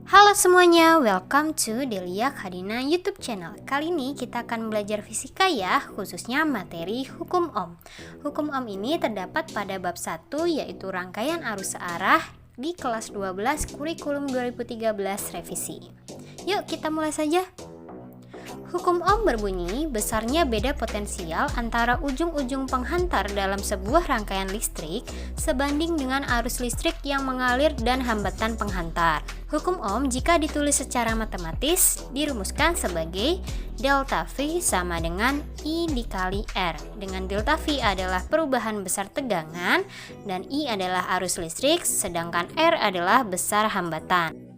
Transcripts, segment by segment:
Halo semuanya, welcome to Delia Khadina YouTube channel. Kali ini kita akan belajar fisika ya, khususnya materi hukum ohm. Hukum ohm ini terdapat pada bab 1 yaitu rangkaian arus searah di kelas 12 kurikulum 2013 revisi. Yuk kita mulai saja. Hukum ohm berbunyi, besarnya beda potensial antara ujung-ujung penghantar dalam sebuah rangkaian listrik sebanding dengan arus listrik yang mengalir dan hambatan penghantar. Hukum ohm jika ditulis secara matematis dirumuskan sebagai delta V sama dengan I dikali R, dengan delta V adalah perubahan besar tegangan dan I adalah arus listrik, sedangkan R adalah besar hambatan.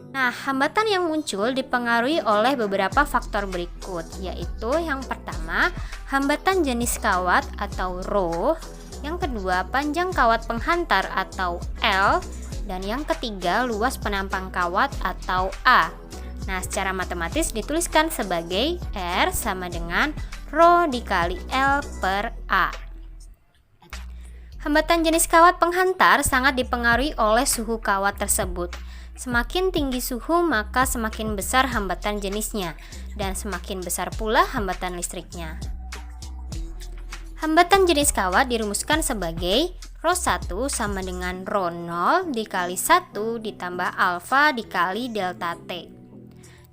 Nah, hambatan yang muncul dipengaruhi oleh beberapa faktor berikut, yaitu yang pertama, hambatan jenis kawat atau ρ, yang kedua, panjang kawat penghantar atau L, dan yang ketiga, luas penampang kawat atau A. Nah, secara matematis dituliskan sebagai R sama dengan ρ dikali L per A. Hambatan jenis kawat penghantar sangat dipengaruhi oleh suhu kawat tersebut. Semakin tinggi suhu maka semakin besar hambatan jenisnya dan semakin besar pula hambatan listriknya. Hambatan jenis kawat dirumuskan sebagai ρ1 sama dengan ρ0 dikali 1 ditambah alfa dikali delta T.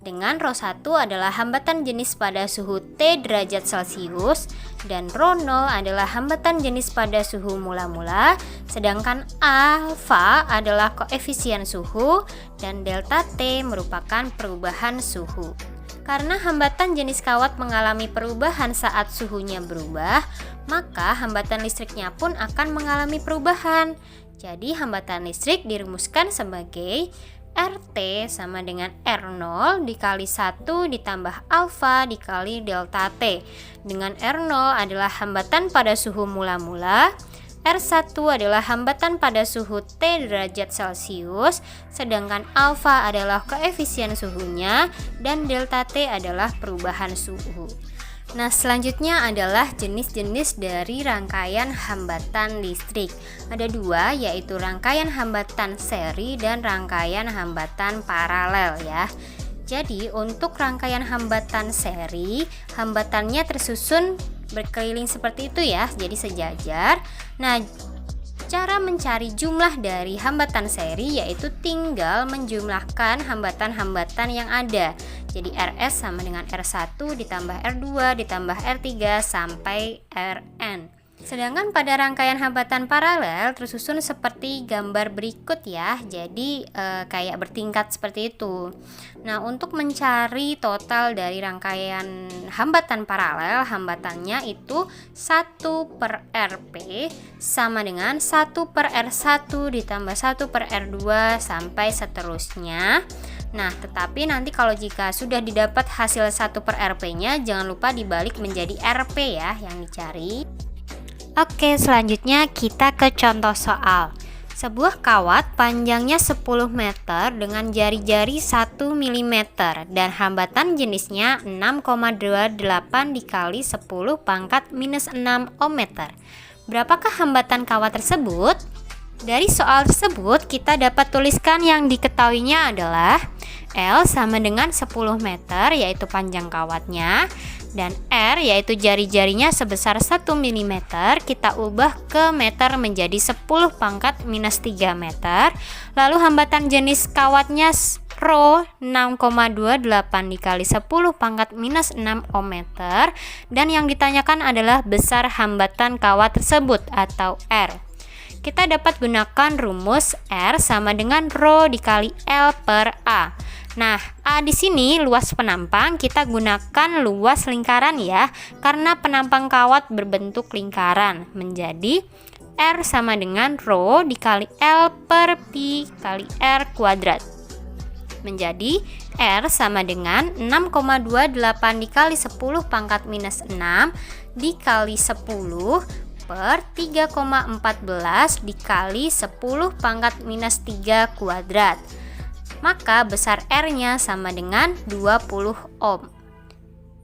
Dengan ρ1 adalah hambatan jenis pada suhu T derajat Celcius dan ρ0 adalah hambatan jenis pada suhu mula-mula, sedangkan alfa adalah koefisien suhu dan delta T merupakan perubahan suhu. Karena hambatan jenis kawat mengalami perubahan saat suhunya berubah, maka hambatan listriknya pun akan mengalami perubahan. Jadi hambatan listrik dirumuskan sebagai RT sama dengan R0 dikali 1 ditambah alfa dikali delta T. Dengan R0 adalah hambatan pada suhu mula-mula, R1 adalah hambatan pada suhu T derajat Celcius, sedangkan alfa adalah koefisien suhunya dan delta T adalah perubahan suhu. Nah, selanjutnya adalah jenis-jenis dari rangkaian hambatan listrik. Ada dua, yaitu rangkaian hambatan seri dan rangkaian hambatan paralel ya. Jadi, untuk rangkaian hambatan seri, hambatannya tersusun berkeliling seperti itu ya, jadi sejajar. Nah, cara mencari jumlah dari hambatan seri yaitu tinggal menjumlahkan hambatan-hambatan yang ada. Jadi RS sama dengan R1 ditambah R2 ditambah R3 sampai Rn. Sedangkan pada rangkaian hambatan paralel tersusun seperti gambar berikut ya. Jadi kayak bertingkat seperti itu. Nah, untuk mencari total dari rangkaian hambatan paralel, hambatannya itu 1 per Rp sama dengan 1 per R1 ditambah 1 per R2 sampai seterusnya. Nah, tetapi nanti kalau jika sudah didapat hasil 1 per Rp-nya, jangan lupa dibalik menjadi Rp ya yang dicari. Oke, selanjutnya kita ke contoh soal. Sebuah kawat panjangnya 10 meter dengan jari-jari 1 mm dan hambatan jenisnya 6,28 dikali 10 pangkat minus 6 ohm meter. Berapakah hambatan kawat tersebut? Dari soal tersebut kita dapat tuliskan yang diketahuinya adalah L sama dengan 10 meter yaitu panjang kawatnya, dan R yaitu jari-jarinya sebesar 1 mm, kita ubah ke meter menjadi 10 pangkat minus 3 meter. Lalu hambatan jenis kawatnya ρ 6,28 dikali 10 pangkat minus 6 ohm meter, dan yang ditanyakan adalah besar hambatan kawat tersebut atau R. Kita dapat gunakan rumus R sama dengan ρ dikali L per A. Nah, A di sini luas penampang, kita gunakan luas lingkaran ya, karena penampang kawat berbentuk lingkaran, menjadi R sama dengan ρ dikali L per pi kali R kuadrat. Menjadi R sama dengan 6,28 dikali 10 pangkat minus 6 dikali 10 per 3,14 dikali 10 pangkat minus 3 kuadrat. Maka besar R-nya sama dengan 20 ohm.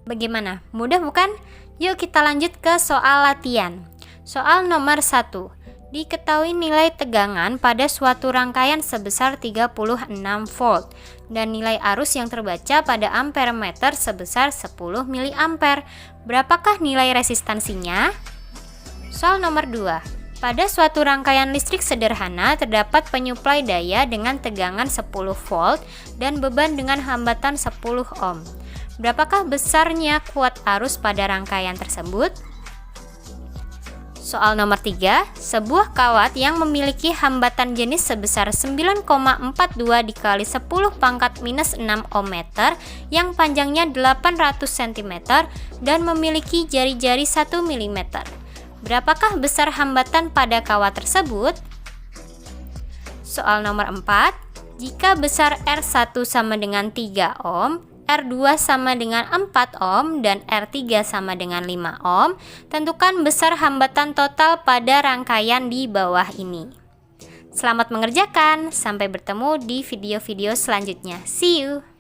Bagaimana? Mudah bukan? Yuk kita lanjut ke soal latihan. Soal nomor 1. Diketahui nilai tegangan pada suatu rangkaian sebesar 36 volt dan nilai arus yang terbaca pada ampermeter sebesar 10 mA. Berapakah nilai resistansinya? Soal nomor 2. Pada suatu rangkaian listrik sederhana terdapat penyuplai daya dengan tegangan 10 volt dan beban dengan hambatan 10 ohm. Berapakah besarnya kuat arus pada rangkaian tersebut? Soal nomor 3, sebuah kawat yang memiliki hambatan jenis sebesar 9,42 dikali 10 pangkat minus 6 ohm meter yang panjangnya 800 cm dan memiliki jari-jari 1 mm. Berapakah besar hambatan pada kawat tersebut? Soal nomor 4, jika besar R1 sama dengan 3 ohm, R2 sama dengan 4 ohm dan R3 sama dengan 5 ohm, tentukan besar hambatan total pada rangkaian di bawah ini. Selamat mengerjakan, sampai bertemu di video-video selanjutnya. See you!